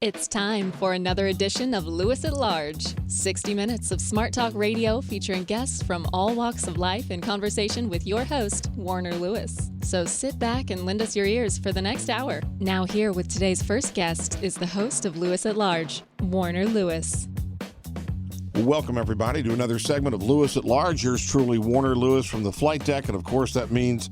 It's time for another edition of Lewis at Large, 60 minutes of smart talk radio featuring guests from all walks of life in conversation with your host, Warner Lewis. So sit back and lend us your ears for the next hour. Now here with today's first guest is the host of Lewis at Large, Warner Lewis. Welcome, everybody, to another segment of Lewis at Large. Yours truly, Warner Lewis from the flight deck. And, of course, that means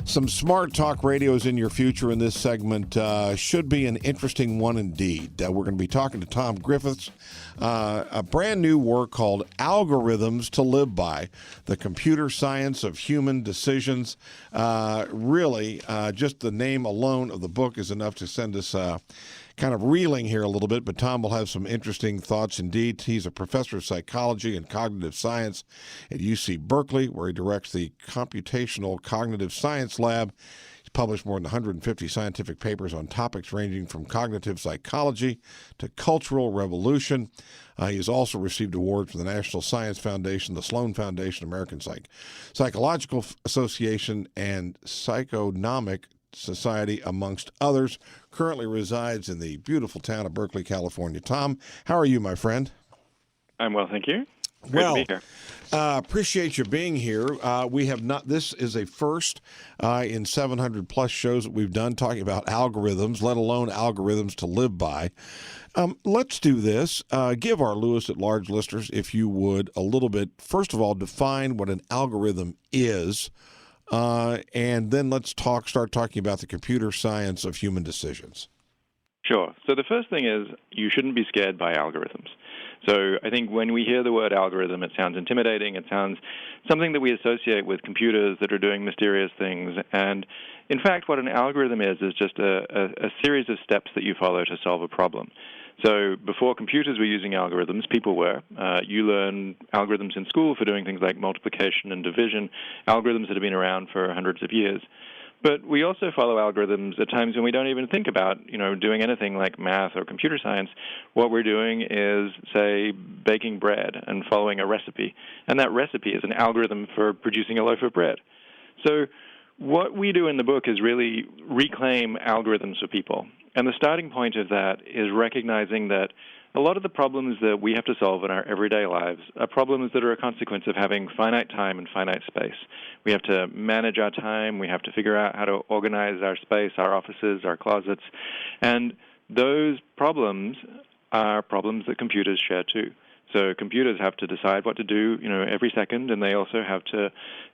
some smart talk radios in your future in this segment. Should be an interesting one indeed. We're going to be talking to Tom Griffiths, a brand new work called Algorithms to Live By, the computer science of human decisions. Really, just the name alone of the book is enough to send us kind of reeling here a little bit, but Tom will have some interesting thoughts indeed. He's a professor of psychology and cognitive science at UC Berkeley, where he directs the Computational Cognitive Science Lab. He's published more than 150 scientific papers on topics ranging from cognitive psychology to cultural revolution. He has also received awards from the National Science Foundation, the Sloan Foundation, American Psychological Association, and Psychonomic Society, amongst others. Currently resides in the beautiful town of Berkeley, California. Tom, how are you, my friend? I'm well, thank you. Great to be here. Appreciate you being here. We have not. This is a first in 700 plus shows that we've done talking about algorithms, let alone algorithms to live by. Let's do this. Give our Lewis at Large listeners, if you would, a little bit. First of all, define what an algorithm is. And then let's start talking about the computer science of human decisions. Sure. So the first thing is you shouldn't be scared by algorithms. So I think when we hear the word algorithm, it sounds intimidating. It sounds something that we associate with computers that are doing mysterious things. And in fact, what an algorithm is just a series of steps that you follow to solve a problem. So before computers were using algorithms, people were. You learn algorithms in school for doing things like multiplication and division, algorithms that have been around for hundreds of years. But we also follow algorithms at times when we don't even think about, doing anything like math or computer science. What we're doing is, say, baking bread and following a recipe. And that recipe is an algorithm for producing a loaf of bread. So what we do in the book is really reclaim algorithms for people. And the starting point of that is recognizing that a lot of the problems that we have to solve in our everyday lives are problems that are a consequence of having finite time and finite space. We have to manage our time. We have to figure out how to organize our space, our offices, our closets. And those problems are problems that computers share too. So computers have to decide what to do, every second, and they also have to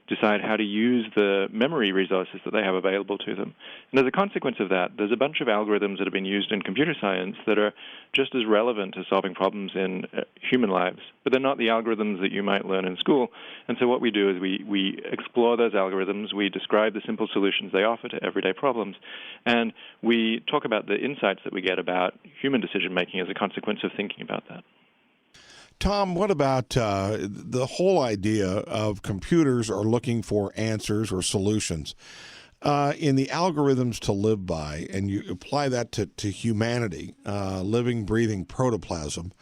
decide how to use the memory resources that they have available to them. And as a consequence of that, there's a bunch of algorithms that have been used in computer science that are just as relevant to solving problems in human lives, but they're not the algorithms that you might learn in school. And so what we do is we explore those algorithms, we describe the simple solutions they offer to everyday problems, and we talk about the insights that we get about human decision-making as a consequence of thinking about that. Tom, what about the whole idea of computers are looking for answers or solutions? In the algorithms to live by, and you apply that to humanity, living, breathing protoplasm,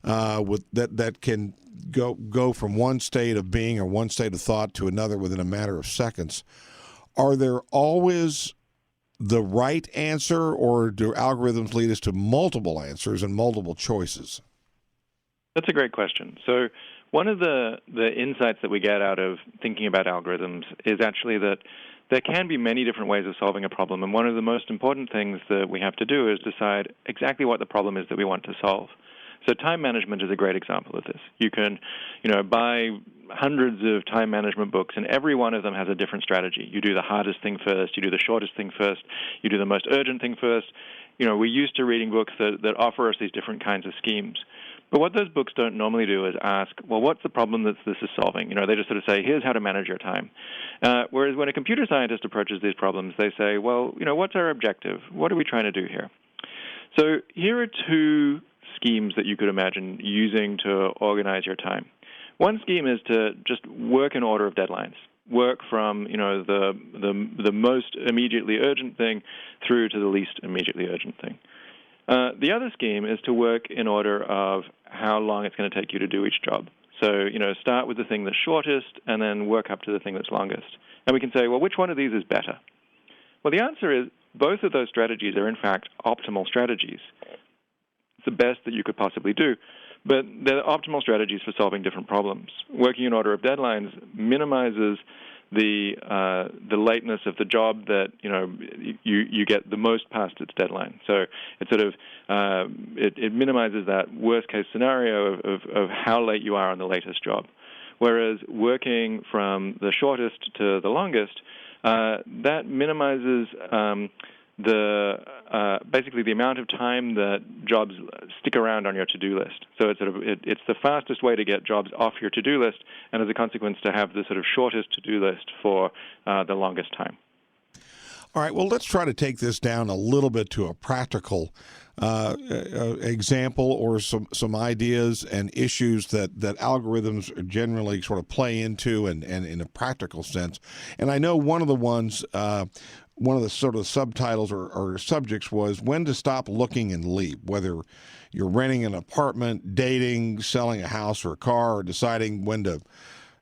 that can go from one state of being or one state of thought to another within a matter of seconds, are there always the right answer, or do algorithms lead us to multiple answers and multiple choices? That's a great question. So one of the insights that we get out of thinking about algorithms is actually that there can be many different ways of solving a problem, and one of the most important things that we have to do is decide exactly what the problem is that we want to solve. So time management is a great example of this. You can, buy hundreds of time management books, and every one of them has a different strategy. You do the hardest thing first, you do the shortest thing first, you do the most urgent thing first. We're used to reading books that offer us these different kinds of schemes. But what those books don't normally do is ask, well, what's the problem that this is solving? They just sort of say, here's how to manage your time. Whereas when a computer scientist approaches these problems, they say, well, what's our objective? What are we trying to do here? So here are two schemes that you could imagine using to organize your time. One scheme is to just work in order of deadlines. Work from the most immediately urgent thing through to the least immediately urgent thing. The other scheme is to work in order of how long it's going to take you to do each job. So, start with the thing that's shortest and then work up to the thing that's longest. And we can say, well, which one of these is better? Well, the answer is both of those strategies are, in fact, optimal strategies. It's the best that you could possibly do. But there are optimal strategies for solving different problems. Working in order of deadlines minimizes the lateness of the job that you get the most past its deadline. So it sort of it minimizes that worst case scenario of how late you are on the latest job. Whereas working from the shortest to the longest, that minimizes basically the amount of time that jobs stick around on your to-do list. So it's the fastest way to get jobs off your to-do list, and as a consequence, to have the sort of shortest to-do list for the longest time. All right, well, let's try to take this down a little bit to a practical example or some ideas and issues that algorithms generally sort of play into and in a practical sense. And I know one of the ones, one of the sort of subtitles or subjects was when to stop looking and leave, whether you're renting an apartment, dating, selling a house or a car, or deciding when to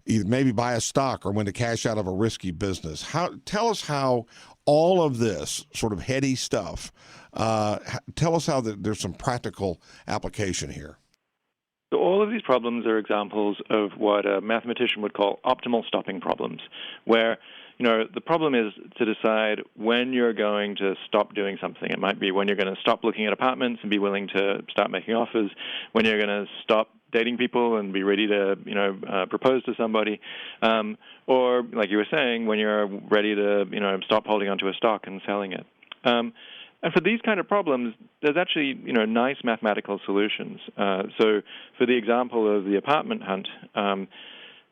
either maybe buy a stock or when to cash out of a risky business. Tell us how all of this sort of heady stuff, tell us how there's some practical application here. So all of these problems are examples of what a mathematician would call optimal stopping problems, where the problem is to decide when you're going to stop doing something. It might be when you're going to stop looking at apartments and be willing to start making offers, when you're going to stop dating people and be ready to, propose to somebody, or like you were saying, when you're ready to, stop holding onto a stock and selling it. And for these kind of problems, there's actually, nice mathematical solutions. So for the example of the apartment hunt,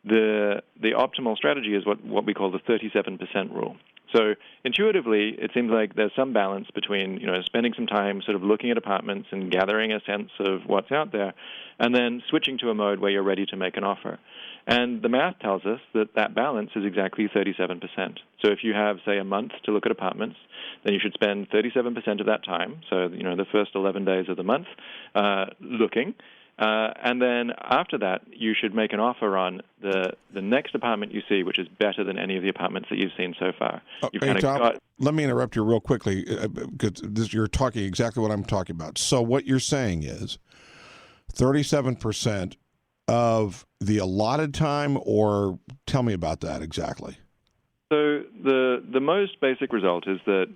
the optimal strategy is what we call the 37% rule. So intuitively, it seems like there's some balance between, spending some time sort of looking at apartments and gathering a sense of what's out there, and then switching to a mode where you're ready to make an offer. And the math tells us that balance is exactly 37%. So if you have, say, a month to look at apartments, then you should spend 37% of that time, so, the first 11 days of the month, looking. And then after that, you should make an offer on the next apartment you see, which is better than any of the apartments that you've seen so far. Let me interrupt you real quickly, because you're talking exactly what I'm talking about. So what you're saying is 37% of the allotted time, or tell me about that exactly. So the most basic result is that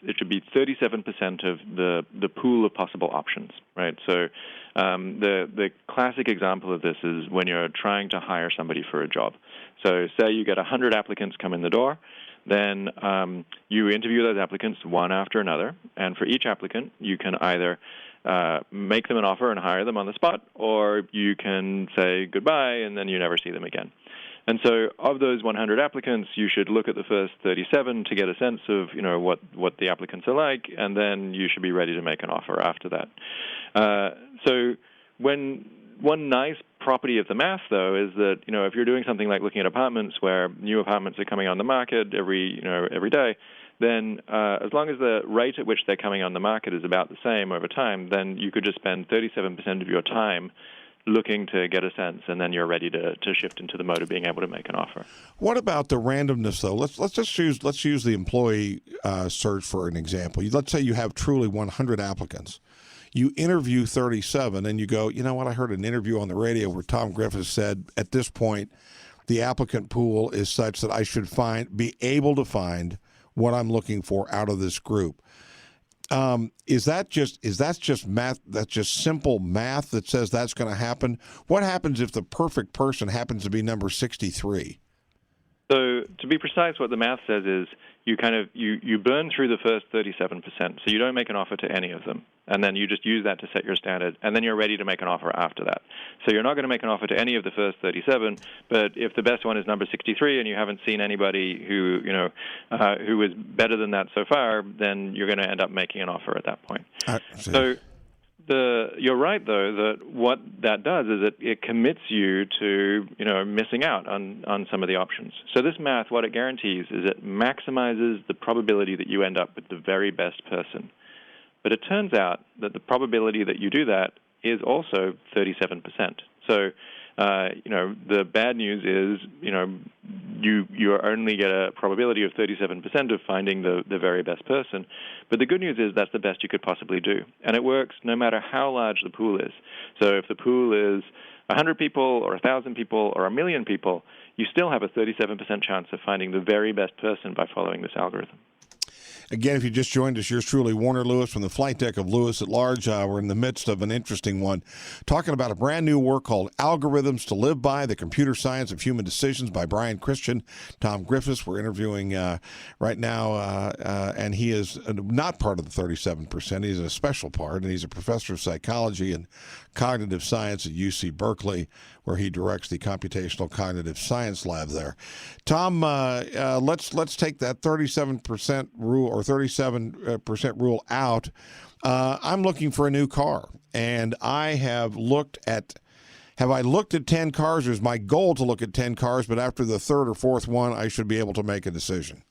it should be 37% of the pool of possible options, right? So the classic example of this is when you're trying to hire somebody for a job. So say you get 100 applicants come in the door, then you interview those applicants one after another, and for each applicant you can either make them an offer and hire them on the spot, or you can say goodbye and then you never see them again. And so of those 100 applicants, you should look at the first 37 to get a sense of, what the applicants are like, and then you should be ready to make an offer after that. So one nice property of the math, though, is that, if you're doing something like looking at apartments where new apartments are coming on the market every day, then as long as the rate at which they're coming on the market is about the same over time, then you could just spend 37% of your time looking to get a sense, and then you're ready to shift into the mode of being able to make an offer. What about the randomness, though? Let's use the employee search for an example. Let's say you have truly 100 applicants. You interview 37, and you go, you know what? I heard an interview on the radio where Tom Griffiths said, at this point, the applicant pool is such that I should be able to find what I'm looking for out of this group. Is that just math? That's just simple math that says that's going to happen. What happens if the perfect person happens to be number 63? So to be precise, what the math says is you burn through the first 37%. So you don't make an offer to any of them, and then you just use that to set your standard, and then you're ready to make an offer after that. So you're not going to make an offer to any of the first 37, but if the best one is number 63 and you haven't seen anybody who is better than that so far, then you're going to end up making an offer at that point. So you're right, though, that what that does is it commits you to, missing out on some of the options. So this math, what it guarantees is it maximizes the probability that you end up with the very best person. But it turns out that the probability that you do that is also 37%. So The bad news is, you only get a probability of 37% of finding the very best person. But the good news is that's the best you could possibly do. And it works no matter how large the pool is. So if the pool is 100 people or 1,000 people or 1,000,000 people, you still have a 37% chance of finding the very best person by following this algorithm. Again, if you just joined us, yours truly, Warner Lewis from the flight deck of Lewis at Large. We're in the midst of an interesting one, talking about a brand new work called Algorithms to Live By, The Computer Science of Human Decisions by Brian Christian, Tom Griffiths. We're interviewing right now, and he is not part of the 37%. He's a special part, and he's a professor of psychology and cognitive science at UC Berkeley, where he directs the computational cognitive science lab there. Tom, let's take that 37% rule or 37% rule out. I'm looking for a new car, and I have looked at 10 cars? Or is my goal to look at 10 cars, but after the third or fourth one, I should be able to make a decision?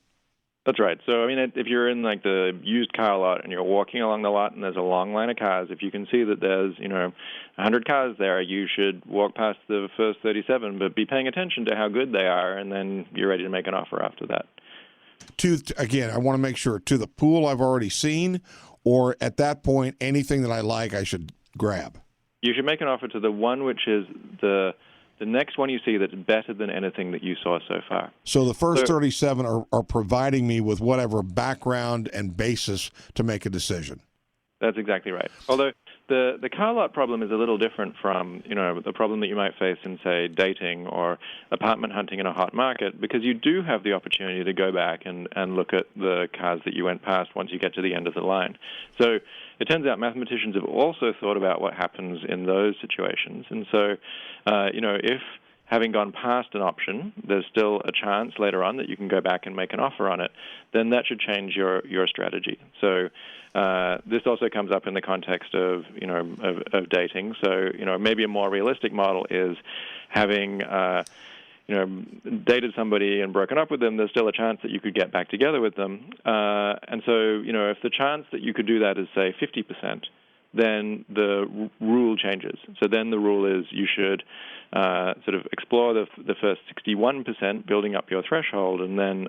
That's right. So, if you're in like the used car lot and you're walking along the lot and there's a long line of cars, if you can see that there's, 100 cars there, you should walk past the first 37, but be paying attention to how good they are, and then you're ready to make an offer after that. Again, I want to make sure, to the pool I've already seen, or at that point, anything that I like, I should grab? You should make an offer to the one which is the next one you see that's better than anything that you saw so far. So the first 37 are providing me with whatever background and basis to make a decision. That's exactly right. Although the car lot problem is a little different from, the problem that you might face in, say, dating or apartment hunting in a hot market, because you do have the opportunity to go back and look at the cars that you went past once you get to the end of the line. So it turns out mathematicians have also thought about what happens in those situations. And so, if having gone past an option, there's still a chance later on that you can go back and make an offer on it, then that should change your strategy. So this also comes up in the context of dating. So maybe a more realistic model is having dated somebody and broken up with them. There's still a chance that you could get back together with them. And so if the chance that you could do that is, say, 50%, then the rule changes. So then the rule is you should sort of explore the first 61%, building up your threshold, and then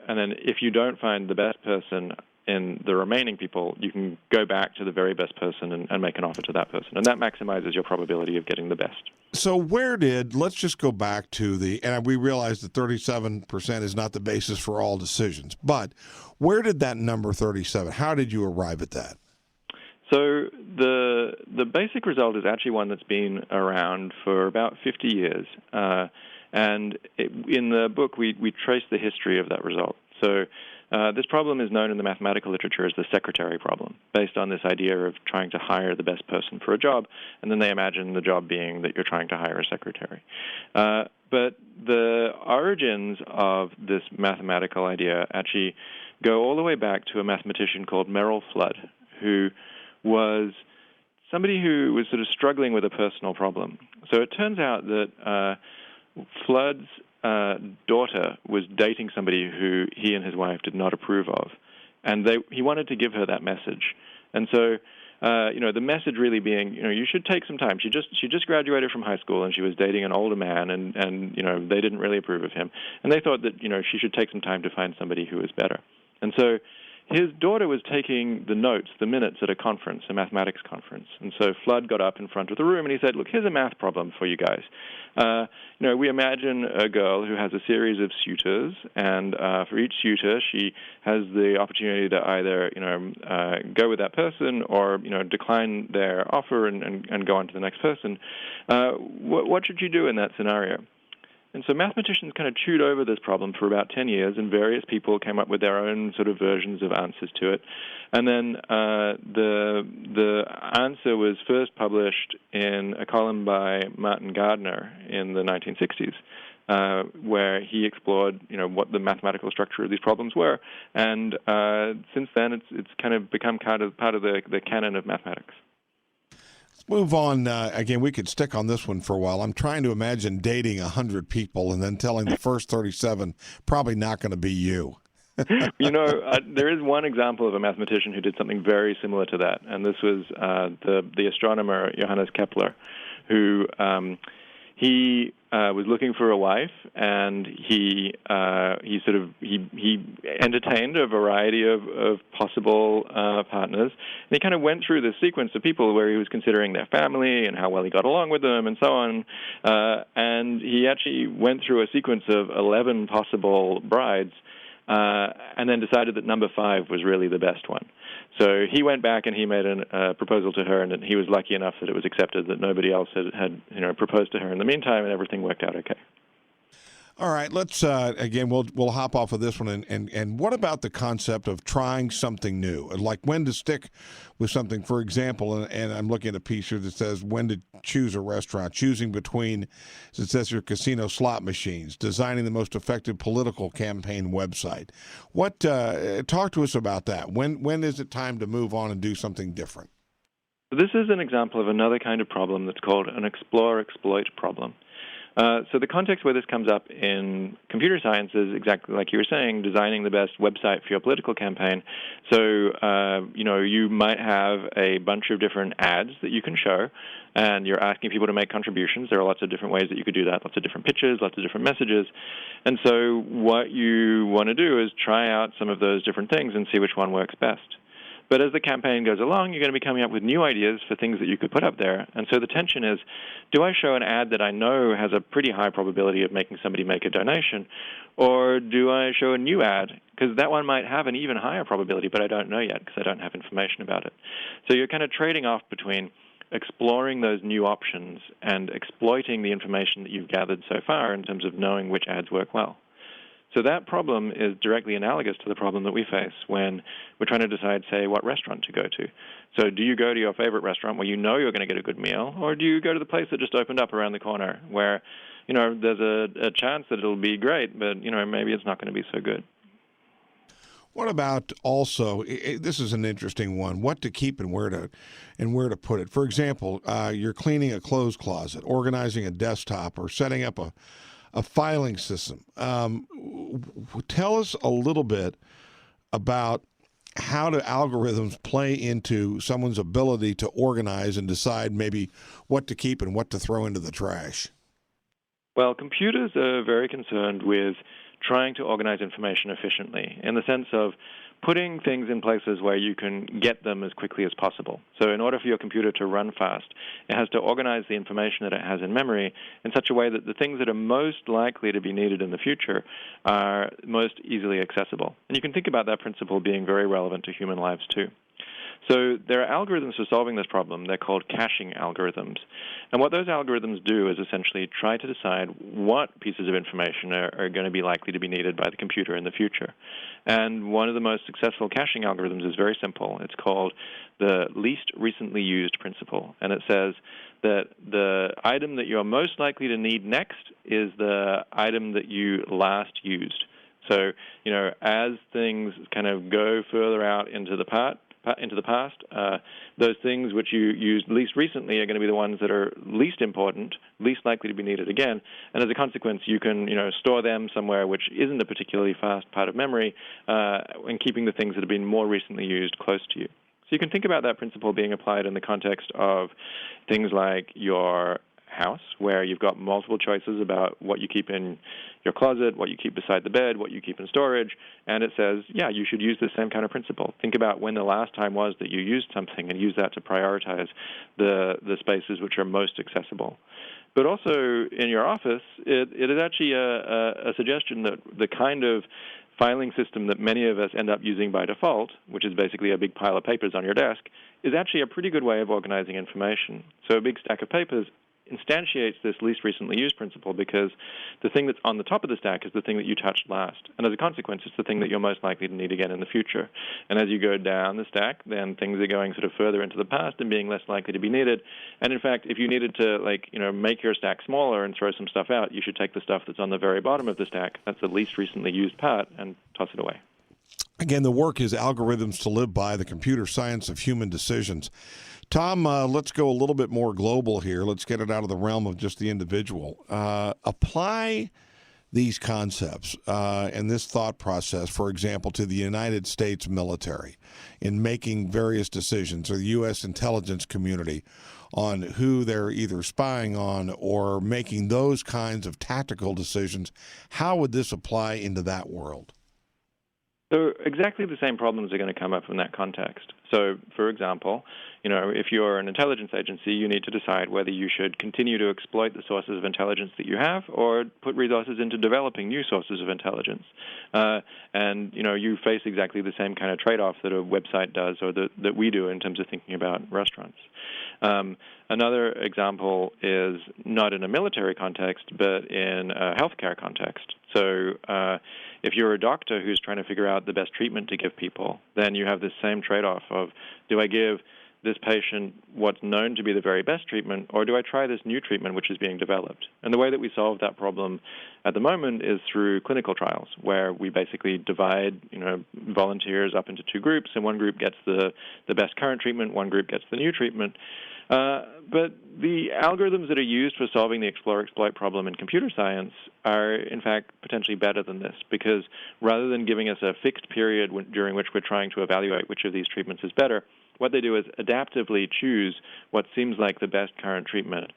if you don't find the best person in the remaining people, you can go back to the very best person and make an offer to that person. And that maximizes your probability of getting the best. So let's just go back to and we realize that 37% is not the basis for all decisions, but where did that number 37, how did you arrive at that? So the basic result is actually one that's been around for about 50 years. And in the book, we trace the history of that result. So this problem is known in the mathematical literature as the secretary problem, based on this idea of trying to hire the best person for a job, and then they imagine the job being that you're trying to hire a secretary. But the origins of this mathematical idea actually go all the way back to a mathematician called Merrill Flood, who was somebody who was sort of struggling with a personal problem. So it turns out that Flood's daughter was dating somebody who he and his wife did not approve of, and he wanted to give her that message. And so, the message really being, you should take some time. She just graduated from high school, and she was dating an older man, and they didn't really approve of him, and they thought that she should take some time to find somebody who was better. And so his daughter was taking the minutes at a conference, a mathematics conference. And so Flood got up in front of the room and he said, look, here's a math problem for you guys. We imagine a girl who has a series of suitors, and for each suitor, she has the opportunity to either, go with that person or, decline their offer and go on to the next person. What should you do in that scenario? And so mathematicians kind of chewed over this problem for about 10 years, and various people came up with their own sort of versions of answers to it. And then the answer was first published in a column by Martin Gardner in the 1960s, where he explored, what the mathematical structure of these problems were. And since then, it's kind of become part of the canon of mathematics. Move on. Again, we could stick on this one for a while. I'm trying to imagine dating 100 people and then telling the first 37, probably not going to be you. There is one example of a mathematician who did something very similar to that, and this was the astronomer Johannes Kepler, who he was looking for a wife, and he entertained a variety of possible partners. And he kind of went through this sequence of people where he was considering their family and how well he got along with them and so on. And he actually went through a sequence of 11 possible brides, and then decided that number 5 was really the best one. So he went back and he made a proposal to her, and he was lucky enough that it was accepted, that nobody else had proposed to her in the meantime, and everything worked out okay. All right, let's again. We'll hop off of this one, and what about the concept of trying something new, like when to stick with something? For example, and I'm looking at a piece here that says when to choose a restaurant, choosing between, as it says here, casino slot machines, designing the most effective political campaign website. What talk to us about that? When is it time to move on and do something different? This is an example of another kind of problem that's called an explore-exploit problem. So the context where this comes up in computer science is exactly like you were saying, designing the best website for your political campaign. So, you might have a bunch of different ads that you can show, and you're asking people to make contributions. There are lots of different ways that you could do that, lots of different pitches, lots of different messages. And so what you want to do is try out some of those different things and see which one works best. But as the campaign goes along, you're going to be coming up with new ideas for things that you could put up there. And so the tension is, do I show an ad that I know has a pretty high probability of making somebody make a donation, or do I show a new ad? Because that one might have an even higher probability, but I don't know yet because I don't have information about it. So you're kind of trading off between exploring those new options and exploiting the information that you've gathered so far in terms of knowing which ads work well. So that problem is directly analogous to the problem that we face when we're trying to decide, say, what restaurant to go to. So do you go to your favorite restaurant where you know you're going to get a good meal, or do you go to the place that just opened up around the corner where, there's a chance that it'll be great, but, maybe it's not going to be so good? What about also, this is an interesting one, what to keep and where to put it. For example, you're cleaning a clothes closet, organizing a desktop, or setting up a filing system. Tell us a little bit about how do algorithms play into someone's ability to organize and decide maybe what to keep and what to throw into the trash. Well, computers are very concerned with trying to organize information efficiently in the sense of putting things in places where you can get them as quickly as possible. So in order for your computer to run fast, it has to organize the information that it has in memory in such a way that the things that are most likely to be needed in the future are most easily accessible. And you can think about that principle being very relevant to human lives too. So there are algorithms for solving this problem. They're called caching algorithms. And what those algorithms do is essentially try to decide what pieces of information are going to be likely to be needed by the computer in the future. And one of the most successful caching algorithms is very simple. It's called the least recently used principle. And it says that the item that you're most likely to need next is the item that you last used. So, as things kind of go further out into the past, those things which you used least recently are going to be the ones that are least important, least likely to be needed again. And as a consequence, you can store them somewhere which isn't a particularly fast part of memory, and keeping the things that have been more recently used close to you. So you can think about that principle being applied in the context of things like your house, where you've got multiple choices about what you keep in your closet, what you keep beside the bed, what you keep in storage, and it says, yeah, you should use the same kind of principle. Think about when the last time was that you used something and use that to prioritize the spaces which are most accessible. But also in your office, it is actually a suggestion that the kind of filing system that many of us end up using by default, which is basically a big pile of papers on your desk, is actually a pretty good way of organizing information. So a big stack of papers instantiates this least recently used principle because the thing that's on the top of the stack is the thing that you touched last. And as a consequence, it's the thing that you're most likely to need again in the future. And as you go down the stack, then things are going sort of further into the past and being less likely to be needed. And in fact, if you needed to, make your stack smaller and throw some stuff out, you should take the stuff that's on the very bottom of the stack, that's the least recently used part, and toss it away. Again, the work is Algorithms to Live By, the Computer Science of Human Decisions. Tom, let's go a little bit more global here. Let's get it out of the realm of just the individual. Apply these concepts and this thought process, for example, to the United States military in making various decisions, or the U.S. intelligence community on who they're either spying on or making those kinds of tactical decisions, how would this apply into that world? So exactly the same problems are going to come up in that context. So, for example, if you're an intelligence agency, you need to decide whether you should continue to exploit the sources of intelligence that you have or put resources into developing new sources of intelligence. And you face exactly the same kind of trade-off that a website does or that we do in terms of thinking about restaurants. Another example is not in a military context, but in a healthcare context. So if you're a doctor who's trying to figure out the best treatment to give people, then you have this same trade-off of, do I give this patient what's known to be the very best treatment, or do I try this new treatment which is being developed? And the way that we solve that problem at the moment is through clinical trials, where we basically divide volunteers up into two groups, and one group gets the best current treatment, one group gets the new treatment. But the algorithms that are used for solving the explore-exploit problem in computer science are, in fact, potentially better than this, because rather than giving us a fixed period during which we're trying to evaluate which of these treatments is better, what they do is adaptively choose what seems like the best current treatment,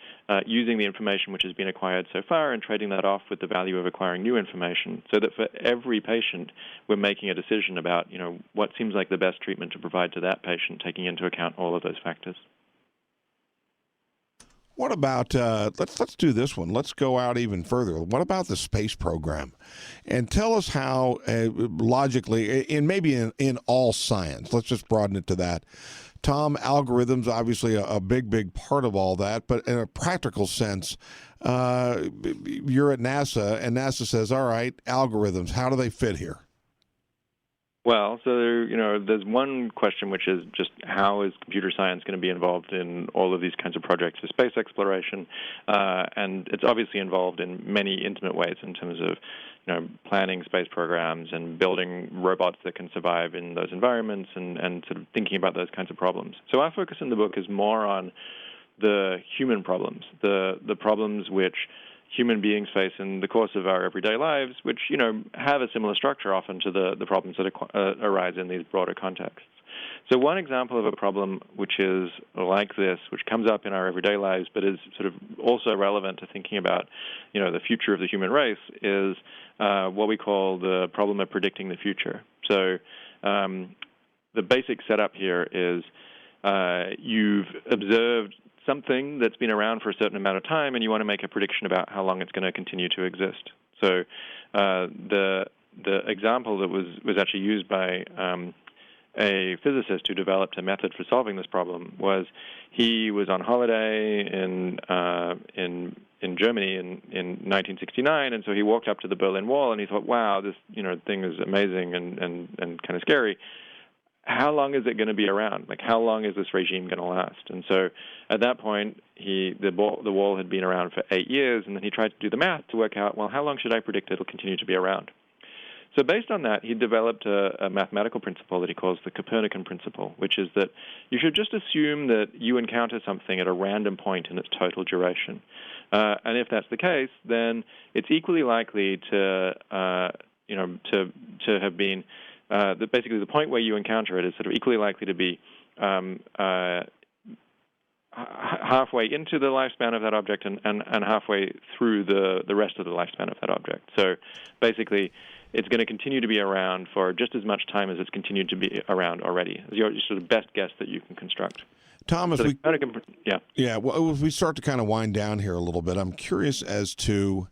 using the information which has been acquired so far and trading that off with the value of acquiring new information, so that for every patient, we're making a decision about, what seems like the best treatment to provide to that patient, taking into account all of those factors. What about, let's do this one. Let's go out even further. What about the space program? And tell us how, logically, and maybe in all science, let's just broaden it to that. Tom, algorithms, obviously a big part of all that, but in a practical sense, you're at NASA, and NASA says, all right, algorithms, how do they fit here? Well, so there's one question, which is just how is computer science going to be involved in all of these kinds of projects for space exploration? And it's obviously involved in many intimate ways in terms of planning space programs and building robots that can survive in those environments and sort of thinking about those kinds of problems. So our focus in the book is more on the human problems, the problems which human beings face in the course of our everyday lives, which, have a similar structure often to the problems that arise in these broader contexts. So one example of a problem which is like this, which comes up in our everyday lives, but is sort of also relevant to thinking about, the future of the human race, is what we call the problem of predicting the future. So the basic setup here is you've observed something that's been around for a certain amount of time, and you want to make a prediction about how long it's going to continue to exist. So the example that was actually used by a physicist who developed a method for solving this problem was he was on holiday in Germany in 1969, and so he walked up to the Berlin Wall and he thought, wow, this thing is amazing and kind of scary. How long is it going to be around? Like, how long is this regime going to last? And so at that point, the wall had been around for 8 years, and then he tried to do the math to work out, well, how long should I predict it'll continue to be around? So based on that, he developed a mathematical principle that he calls the Copernican principle, which is that you should just assume that you encounter something at a random point in its total duration. And if that's the case, then it's equally likely to have been basically the point where you encounter it is sort of equally likely to be halfway into the lifespan of that object and halfway through the rest of the lifespan of that object. So basically, it's going to continue to be around for just as much time as it's continued to be around already. It's your sort of best guess that you can construct. Tom, if well, if we start to kind of wind down here a little bit, I'm curious as to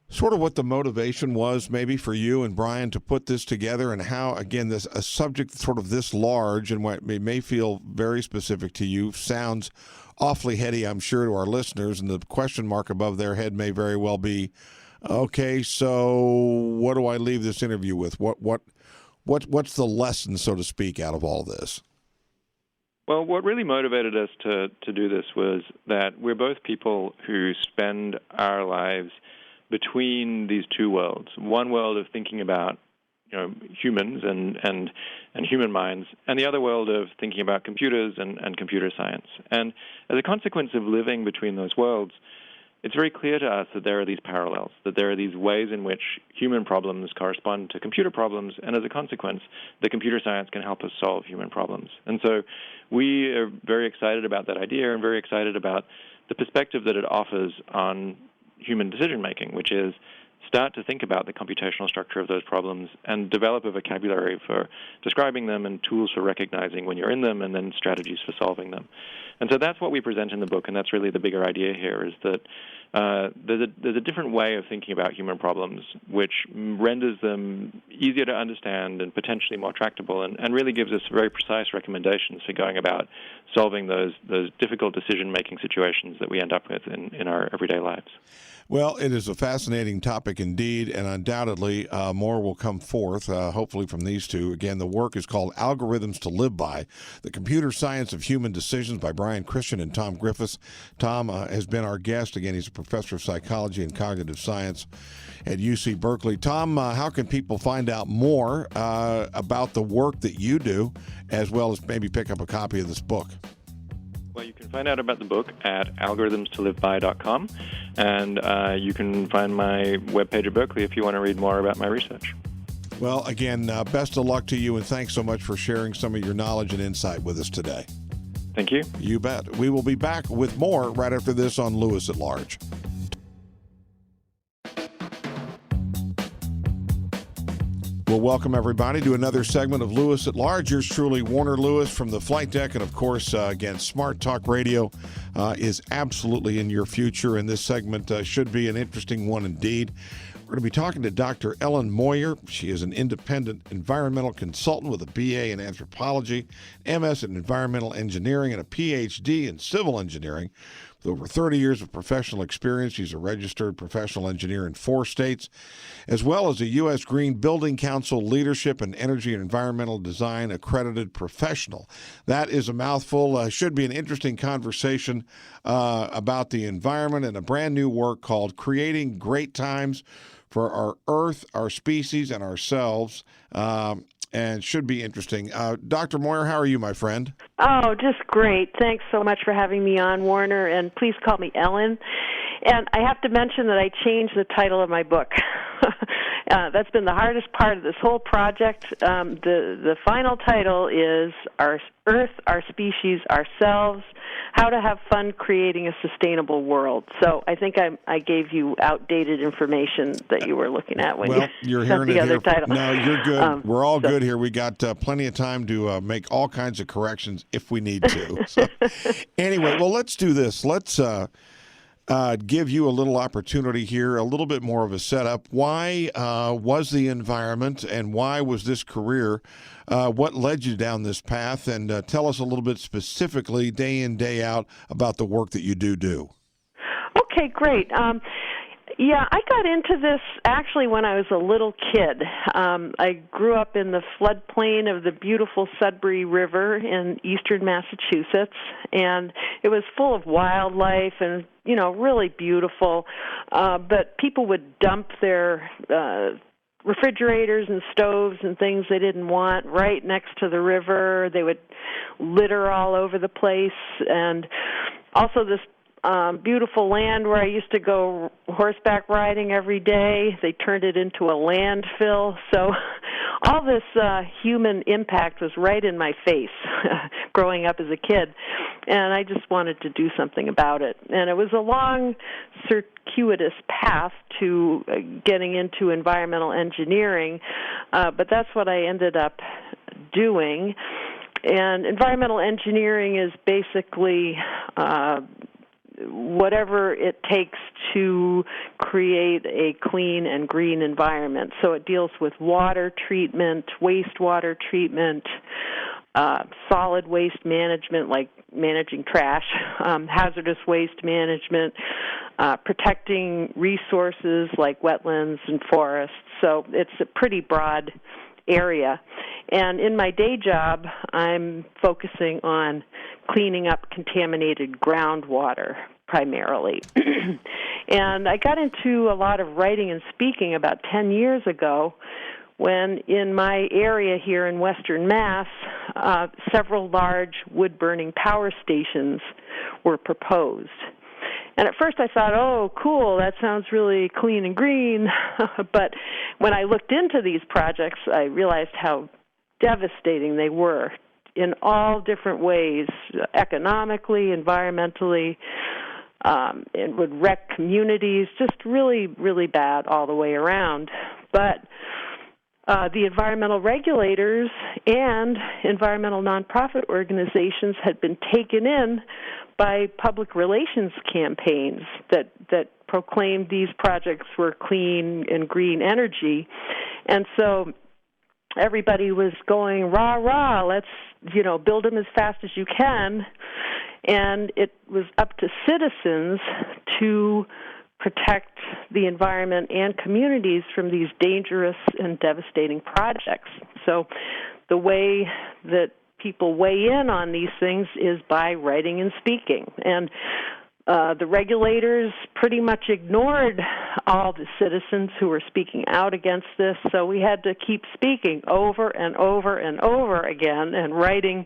sort of what the motivation was maybe for you and Brian to put this together, and how, again, a subject sort of this large and what may feel very specific to you sounds awfully heady, I'm sure, to our listeners, and the question mark above their head may very well be, okay, so what do I leave this interview with? What's the lesson, so to speak, out of all this? Well, what really motivated us to do this was that we're both people who spend our lives between these two worlds. One world of thinking about humans and human minds, and the other world of thinking about computers and computer science. And as a consequence of living between those worlds, it's very clear to us that there are these parallels, that there are these ways in which human problems correspond to computer problems, and as a consequence, the computer science can help us solve human problems. And so we are very excited about that idea and very excited about the perspective that it offers on human decision-making, which is start to think about the computational structure of those problems and develop a vocabulary for describing them and tools for recognizing when you're in them and then strategies for solving them. And so that's what we present in the book, and that's really the bigger idea here, is that there's a different way of thinking about human problems which renders them easier to understand and potentially more tractable and really gives us very precise recommendations for going about solving those difficult decision-making situations that we end up with in our everyday lives. Well, it is a fascinating topic indeed, and undoubtedly more will come forth, hopefully from these two. Again, the work is called Algorithms to Live By, The Computer Science of Human Decisions by Brian Christian and Tom Griffiths. Tom has been our guest. Again, he's a professor of psychology and cognitive science at UC Berkeley. Tom, how can people find out more about the work that you do, as well as maybe pick up a copy of this book? Well, you can find out about the book at algorithmstoliveby.com, and you can find my webpage at Berkeley if you want to read more about my research. Well, again, best of luck to you, and thanks so much for sharing some of your knowledge and insight with us today. Thank you. You bet. We will be back with more right after this on Lewis at Large. Well, welcome everybody to another segment of Lewis at Large. Yours truly, Warner Lewis from the flight deck. And of course, again, Smart Talk Radio is absolutely in your future. And this segment should be an interesting one indeed. We're going to be talking to Dr. Ellen Moyer. She is an independent environmental consultant with a BA in anthropology, MS in environmental engineering, and a PhD in civil engineering. With over 30 years of professional experience, she's a registered professional engineer in 4 states, as well as a U.S. Green Building Council Leadership and Energy and Environmental Design accredited professional. That is a mouthful. Should be an interesting conversation about the environment and a brand new work called Creating Great Times for Our Earth, Our Species, and Ourselves. And should be interesting. Dr. Moyer, how are you, my friend? Oh, just great. Thanks so much for having me on, Warner, and please call me Ellen. And I have to mention that I changed the title of my book. That's been the hardest part of this whole project. The final title is Our Earth, Our Species, Ourselves, How to Have Fun Creating a Sustainable World. So I think I gave you outdated information that you were looking at when you're you hearing the it other here. title. No, you're good. We're all good here. We got plenty of time to make all kinds of corrections if we need to. So, anyway, well, let's do this. Let's give you a little opportunity here, a little bit more of a setup. Why was the environment and why was this career? What led you down this path? And tell us a little bit specifically, day in, day out, about the work that you do. Okay, great. Yeah, I got into this actually when I was a little kid. I grew up in the floodplain of the beautiful Sudbury River in eastern Massachusetts, and it was full of wildlife and, really beautiful. But people would dump their refrigerators and stoves and things they didn't want right next to the river. They would litter all over the place, and also this beautiful land where I used to go horseback riding every day. They turned it into a landfill. So all this human impact was right in my face growing up as a kid. And I just wanted to do something about it. And it was a long, circuitous path to getting into environmental engineering, but that's what I ended up doing. And environmental engineering is basically whatever it takes to create a clean and green environment. So it deals with water treatment, wastewater treatment, solid waste management, like managing trash, hazardous waste management, protecting resources like wetlands and forests. So it's a pretty broad area. And in my day job, I'm focusing on cleaning up contaminated groundwater primarily. And I got into a lot of writing and speaking about 10 years ago when in my area here in Western Mass, several large wood-burning power stations were proposed. And at first I thought, oh, cool, that sounds really clean and green. But when I looked into these projects, I realized how devastating they were in all different ways, economically, environmentally. It would wreck communities, just really, really bad all the way around. But the environmental regulators and environmental nonprofit organizations had been taken in by public relations campaigns that proclaimed these projects were clean and green energy. And so everybody was going, rah, rah, let's, build them as fast as you can. And it was up to citizens to protect the environment and communities from these dangerous and devastating projects. So the way that people weigh in on these things is by writing and speaking. And the regulators pretty much ignored all the citizens who were speaking out against this, so we had to keep speaking over and over and over again and writing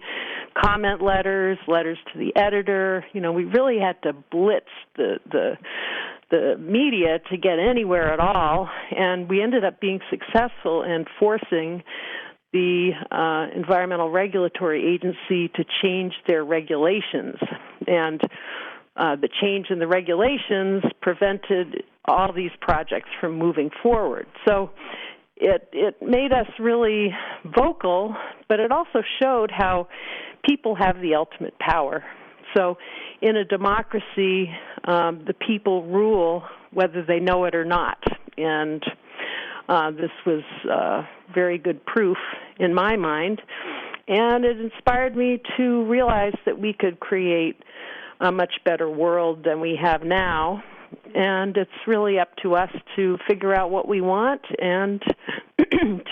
comment letters to the editor. We really had to blitz the media to get anywhere at all, and we ended up being successful in forcing the Environmental Regulatory Agency to change their regulations. And the change in the regulations prevented all these projects from moving forward. So it made us really vocal, but it also showed how people have the ultimate power. So in a democracy, the people rule whether they know it or not. And this was very good proof in my mind. And it inspired me to realize that we could create a much better world than we have now. And it's really up to us to figure out what we want and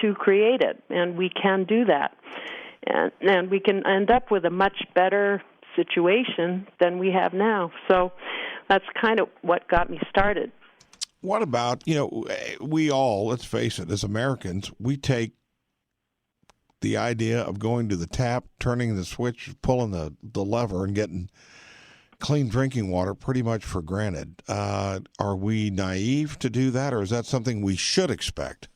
to create it. And we can do that. And we can end up with a much better situation than we have now. So that's kind of what got me started. What about, we all, let's face it, as Americans, we take the idea of going to the tap, turning the switch, pulling the lever, and getting clean drinking water pretty much for granted. Are we naive to do that, or is that something we should expect?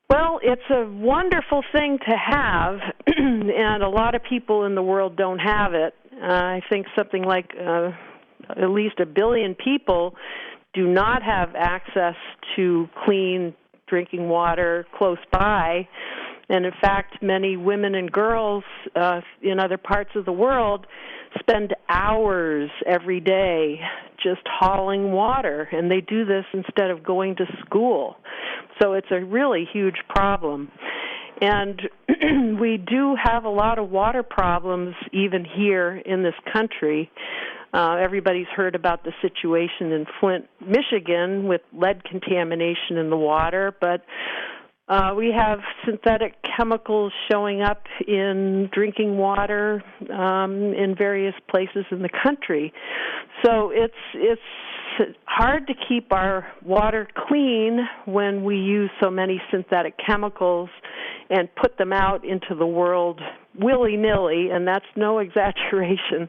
Well, it's a wonderful thing to have, and a lot of people in the world don't have it. I think something like at least 1 billion people do not have access to clean drinking water close by. And in fact, many women and girls in other parts of the world spend hours every day just hauling water, and they do this instead of going to school. So it's a really huge problem. And we do have a lot of water problems even here in this country. Everybody's heard about the situation in Flint, Michigan, with lead contamination in the water, but we have synthetic chemicals showing up in drinking water in various places in the country. So it's hard to keep our water clean when we use so many synthetic chemicals and put them out into the world willy-nilly, and that's no exaggeration.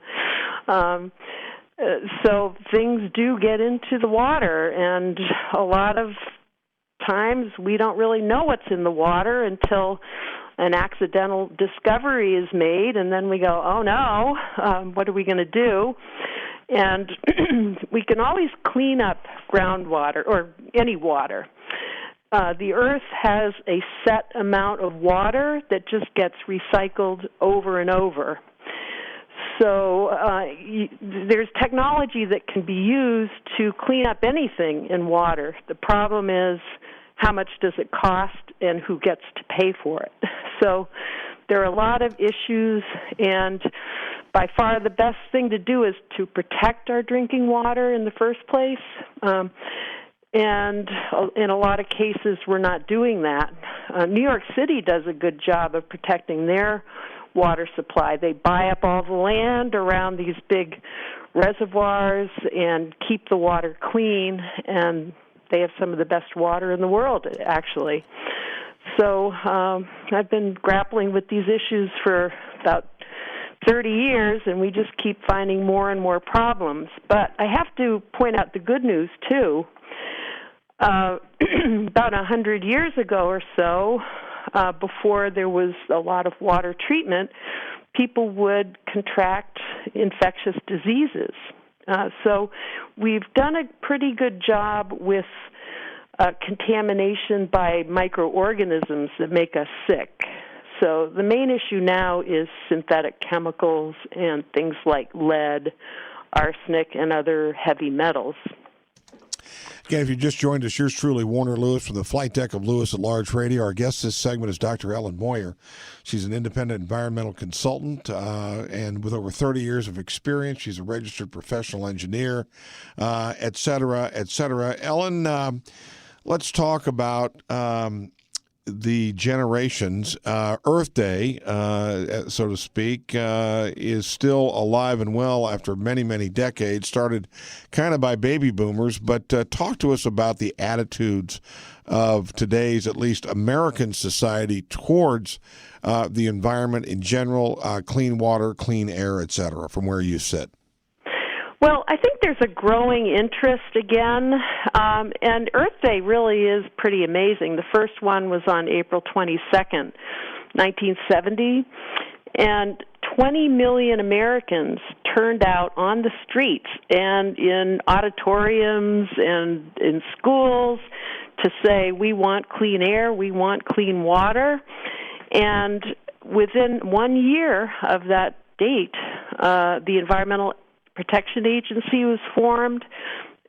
So things do get into the water, and a lot of times we don't really know what's in the water until an accidental discovery is made, and then we go, oh no, what are we going to do? And we can always clean up groundwater or any water. The earth has a set amount of water that just gets recycled over and over. So there's technology that can be used to clean up anything in water. The problem is, how much does it cost and who gets to pay for it? So there are a lot of issues, and by far the best thing to do is to protect our drinking water in the first place. And in a lot of cases, we're not doing that. New York City does a good job of protecting their water supply. They buy up all the land around these big reservoirs and keep the water clean, and they have some of the best water in the world, actually. So I've been grappling with these issues for about 30 years, and we just keep finding more and more problems. But I have to point out the good news, too. About 100 years ago or so, before there was a lot of water treatment, people would contract infectious diseases. So we've done a pretty good job with contamination by microorganisms that make us sick. So the main issue now is synthetic chemicals and things like lead, arsenic, and other heavy metals. Again, if you just joined us, yours truly, Warner Lewis from the flight deck of Lewis at Large Radio. Our guest this segment is Dr. Ellen Moyer. She's an independent environmental consultant, and with over 30 years of experience, she's a registered professional engineer, et cetera, et cetera. Ellen, let's talk about the generations. Earth Day, so to speak, is still alive and well after many, many decades, started kind of by baby boomers. But talk to us about the attitudes of today's, at least American society, towards the environment in general, clean water, clean air, et cetera, from where you sit. Well, I think there's a growing interest again, and Earth Day really is pretty amazing. The first one was on April 22nd, 1970, and 20 million Americans turned out on the streets and in auditoriums and in schools to say, we want clean air, we want clean water. And within 1 year of that date, the Environmental Protection Agency was formed,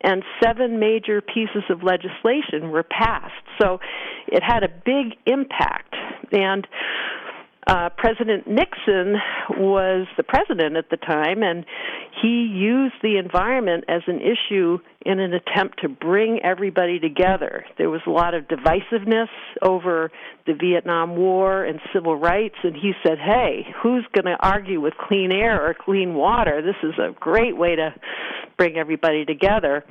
and 7 major pieces of legislation were passed. So it had a big impact. And President Nixon was the president at the time, and he used the environment as an issue in an attempt to bring everybody together. There was a lot of divisiveness over the Vietnam War and civil rights, and he said, hey, who's going to argue with clean air or clean water? This is a great way to bring everybody together.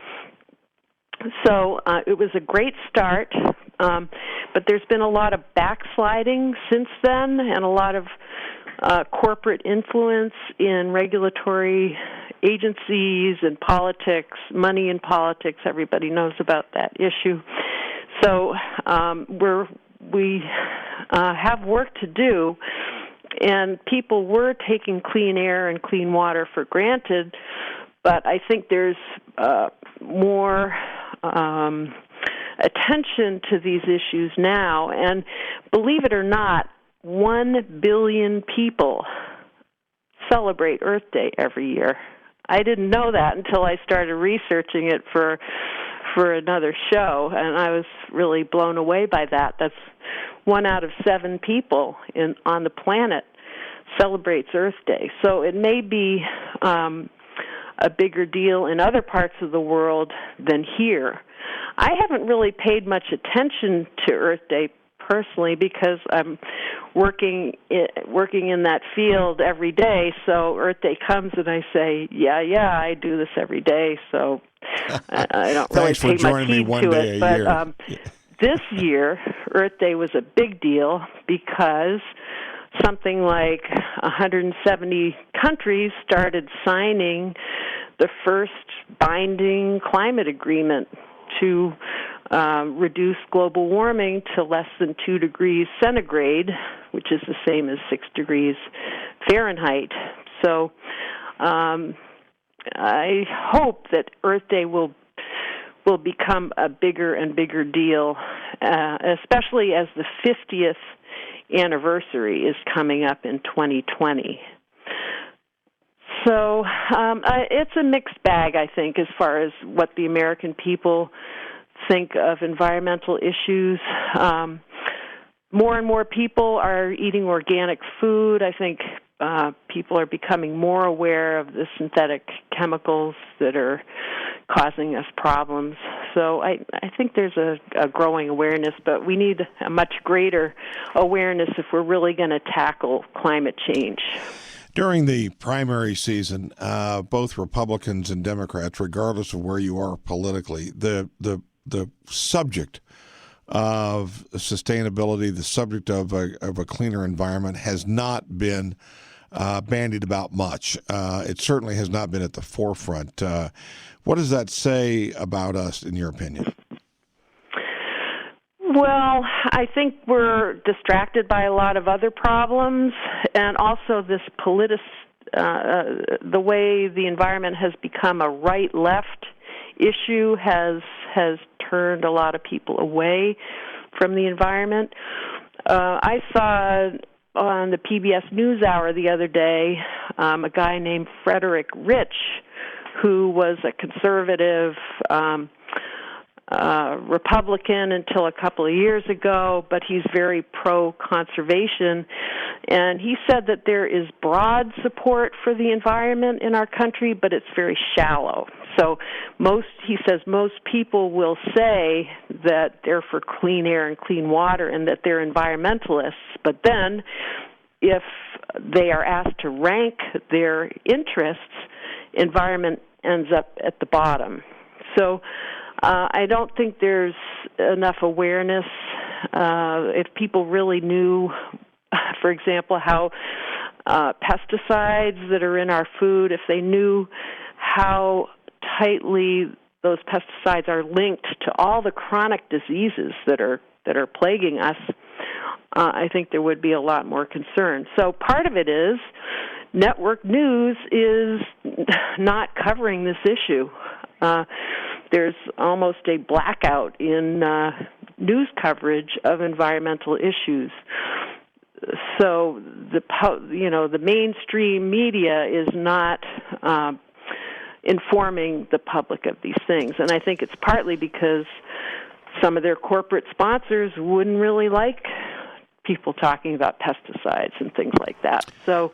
So it was a great start, but there's been a lot of backsliding since then and a lot of corporate influence in regulatory agencies and politics, money in politics. Everybody knows about that issue. So we have work to do, and people were taking clean air and clean water for granted, but I think there's more attention to these issues now. And believe it or not, 1 billion people celebrate Earth Day every year. I didn't know that until I started researching it for another show, and I was really blown away by that. That's 1 out of 7 people on the planet celebrates Earth Day. So it may be a bigger deal in other parts of the world than here. I haven't really paid much attention to Earth Day personally because I'm working in that field every day. So Earth Day comes and I say, yeah, I do this every day. So I don't really pay much heed to it. But this year, Earth Day was a big deal because something like 170 countries started signing the first binding climate agreement to reduce global warming to less than 2 degrees centigrade, which is the same as 6 degrees Fahrenheit. So I hope that Earth Day will become a bigger and bigger deal, especially as the 50th anniversary is coming up in 2020. So it's a mixed bag, I think, as far as what the American people think of environmental issues. More and more people are eating organic food. I think people are becoming more aware of the synthetic chemicals that are causing us problems. So I think there's a growing awareness, but we need a much greater awareness if we're really going to tackle climate change. During the primary season, both Republicans and Democrats, regardless of where you are politically, the subject of sustainability, the subject of a cleaner environment has not been bandied about much. It certainly has not been at the forefront. What does that say about us, in your opinion? Well, I think we're distracted by a lot of other problems, and also this the way the environment has become a right-left issue has turned a lot of people away from the environment. I saw on the PBS NewsHour the other day a guy named Frederick Rich, who was a conservative Republican until a couple of years ago, but he's very pro-conservation. And he said that there is broad support for the environment in our country, but it's very shallow. So he says most people will say that they're for clean air and clean water and that they're environmentalists, but then if they are asked to rank their interests, environment ends up at the bottom. So I don't think there's enough awareness. If people really knew, for example, how pesticides that are in our food, if they knew how tightly those pesticides are linked to all the chronic diseases that are plaguing us, I think there would be a lot more concern. So part of it is network news is not covering this issue. There's almost a blackout in news coverage of environmental issues. So the mainstream media is not informing the public of these things, and I think it's partly because some of their corporate sponsors wouldn't really like people talking about pesticides and things like that. So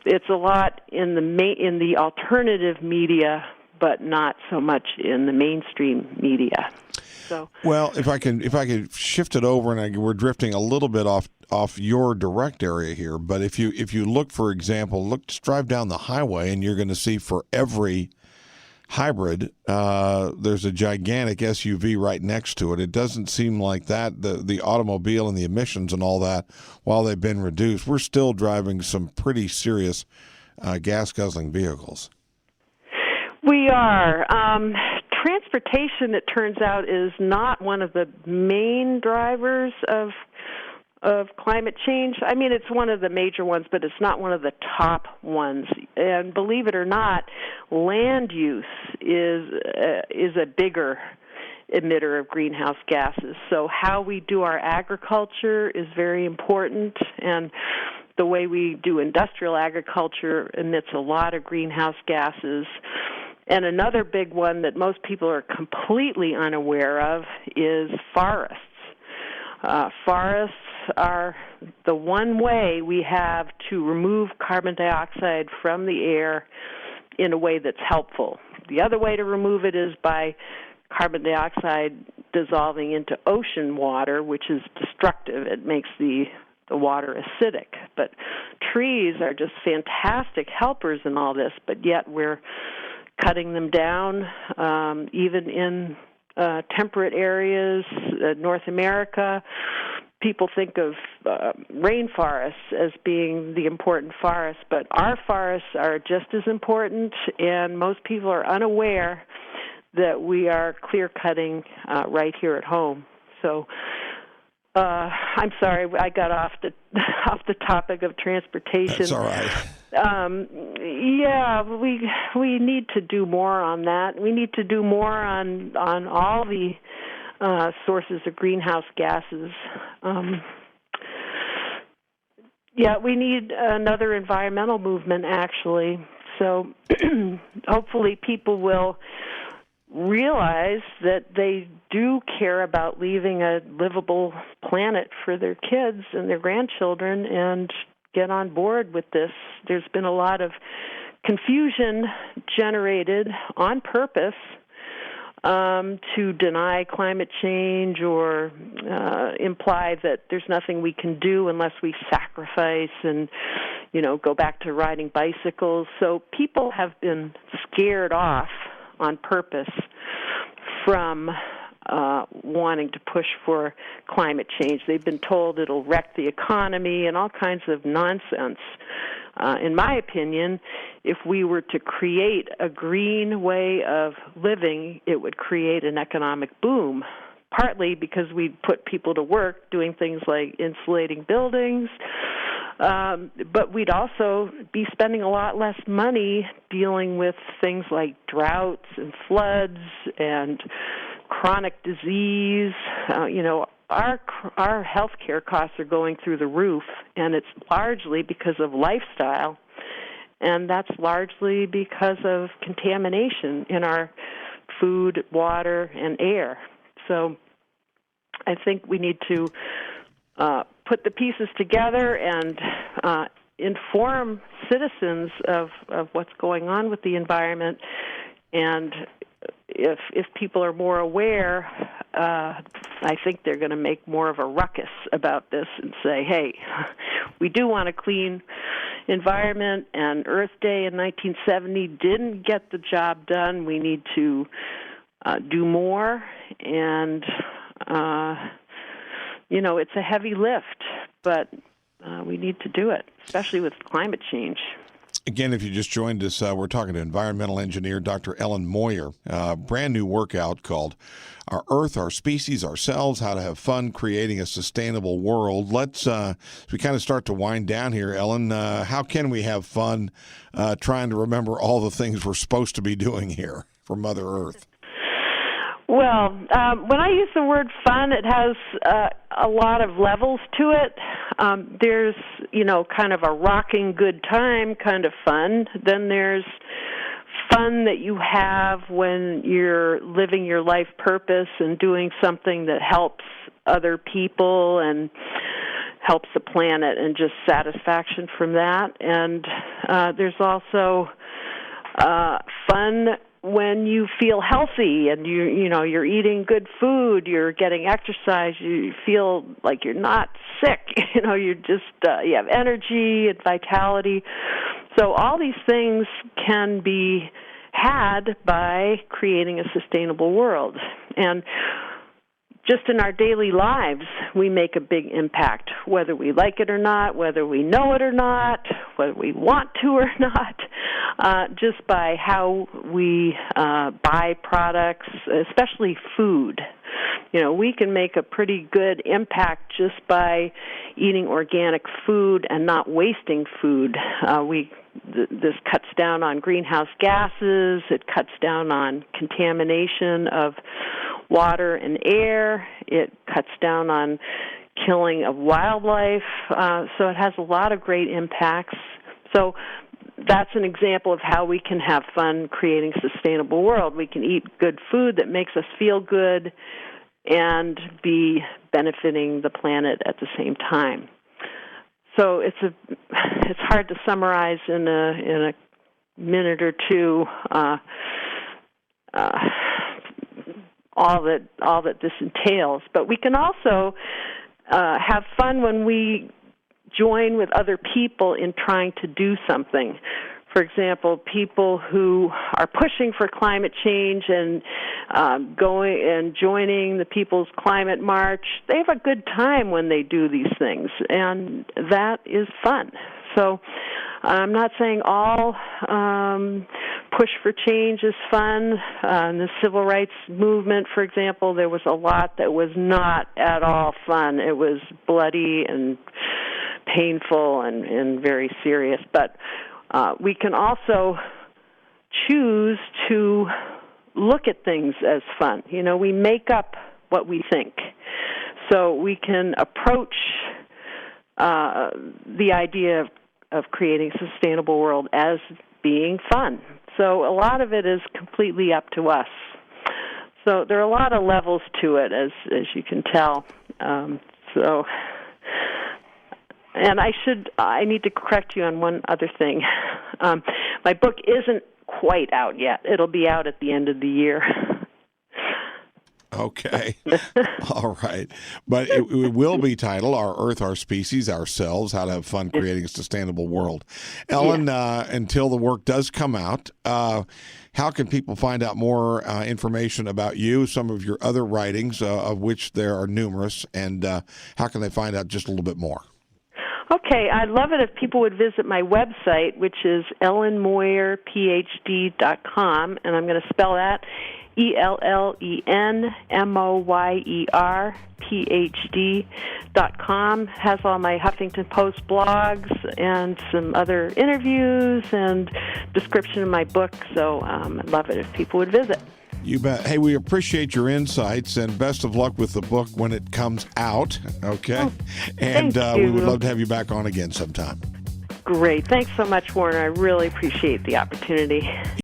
it's a lot in the alternative media, but not so much in the mainstream media. So, well, if I could shift it over, and we're drifting a little bit off your direct area here, but if you look, for example, just drive down the highway, and you're going to see for every hybrid, there's a gigantic SUV right next to it. It doesn't seem like that the automobile and the emissions and all that, while they've been reduced, we're still driving some pretty serious gas-guzzling vehicles. We are. Transportation, it turns out, is not one of the main drivers of climate change. I mean, it's one of the major ones, but it's not one of the top ones. And believe it or not, land use is a bigger emitter of greenhouse gases. So how we do our agriculture is very important, and the way we do industrial agriculture emits a lot of greenhouse gases. And another big one that most people are completely unaware of is forests. Forests are the one way we have to remove carbon dioxide from the air in a way that's helpful. The other way to remove it is by carbon dioxide dissolving into ocean water, which is destructive. It makes the water acidic. But trees are just fantastic helpers in all this, but yet we're cutting them down, even in temperate areas, North America. People think of rainforests as being the important forests, but our forests are just as important, and most people are unaware that we are clear-cutting right here at home. So I'm sorry, I got off the topic of transportation. That's all right. Yeah, we need to do more on that. We need to do more on all the sources of greenhouse gases. Yeah, we need another environmental movement, actually. So hopefully people will realize that they do care about leaving a livable planet for their kids and their grandchildren and get on board with this. There's been a lot of confusion generated on purpose to deny climate change or imply that there's nothing we can do unless we sacrifice and, go back to riding bicycles. So people have been scared off on purpose from wanting to push for climate change. They've been told it'll wreck the economy and all kinds of nonsense. in my opinion, if we were to create a green way of living, it would create an economic boom, partly because we'd put people to work doing things like insulating buildings, but we'd also be spending a lot less money dealing with things like droughts and floods and chronic disease. Our healthcare costs are going through the roof, and it's largely because of lifestyle, and that's largely because of contamination in our food, water, and air. So I think we need to put the pieces together and inform citizens of what's going on with the environment. And if people are more aware, I think they're going to make more of a ruckus about this and say, hey, we do want a clean environment, and Earth Day in 1970 didn't get the job done. We need to do more, and it's a heavy lift, but we need to do it, especially with climate change. Again, if you just joined us, we're talking to environmental engineer Dr. Ellen Moyer. Brand new workout called Our Earth, Our Species, Ourselves, How to Have Fun Creating a Sustainable World. Let's, as we kind of start to wind down here, Ellen, how can we have fun trying to remember all the things we're supposed to be doing here for Mother Earth? Well, when I use the word fun, it has a lot of levels to it. There's, kind of a rocking good time kind of fun. Then there's fun that you have when you're living your life purpose and doing something that helps other people and helps the planet, and just satisfaction from that. And there's also fun when you feel healthy and you're eating good food, you're getting exercise, you feel like you're not sick, you're just you have energy and vitality. So all these things can be had by creating a sustainable world. And just in our daily lives, we make a big impact, whether we like it or not, whether we know it or not, whether we want to or not, just by how we buy products, especially food. We can make a pretty good impact just by eating organic food and not wasting food. This cuts down on greenhouse gases. It cuts down on contamination of water and air. It cuts down on killing of wildlife. So it has a lot of great impacts. So that's an example of how we can have fun creating a sustainable world. We can eat good food that makes us feel good and be benefiting the planet at the same time. So it's hard to summarize in a minute or two all that this entails. But we can also have fun when we join with other people in trying to do something. For example, people who are pushing for climate change and going and joining the People's Climate March, they have a good time when they do these things, and that is fun. So I'm not saying all push for change is fun. In the civil rights movement, for example, there was a lot that was not at all fun. It was bloody and painful and very serious. But we can also choose to look at things as fun. We make up what we think. So we can approach the idea of creating a sustainable world as being fun. So a lot of it is completely up to us. So there are a lot of levels to it, as you can tell. And I need to correct you on one other thing. My book isn't quite out yet. It'll be out at the end of the year. Okay. All right. But it will be titled Our Earth, Our Species, Ourselves, How to Have Fun Creating a Sustainable World. Ellen, until the work does come out, how can people find out more information about you, some of your other writings, of which there are numerous, and how can they find out just a little bit more? Okay, I'd love it if people would visit my website, which is ellenmoyerphd.com, and I'm going to spell that ELLENMOYERPHD.com. Has all my Huffington Post blogs and some other interviews and description of my book, so I'd love it if people would visit. You bet. Hey, we appreciate your insights, and best of luck with the book when it comes out, okay? Oh, and thank we you. would love to have you back on again sometime. Great. Thanks so much, Warner. I really appreciate the opportunity.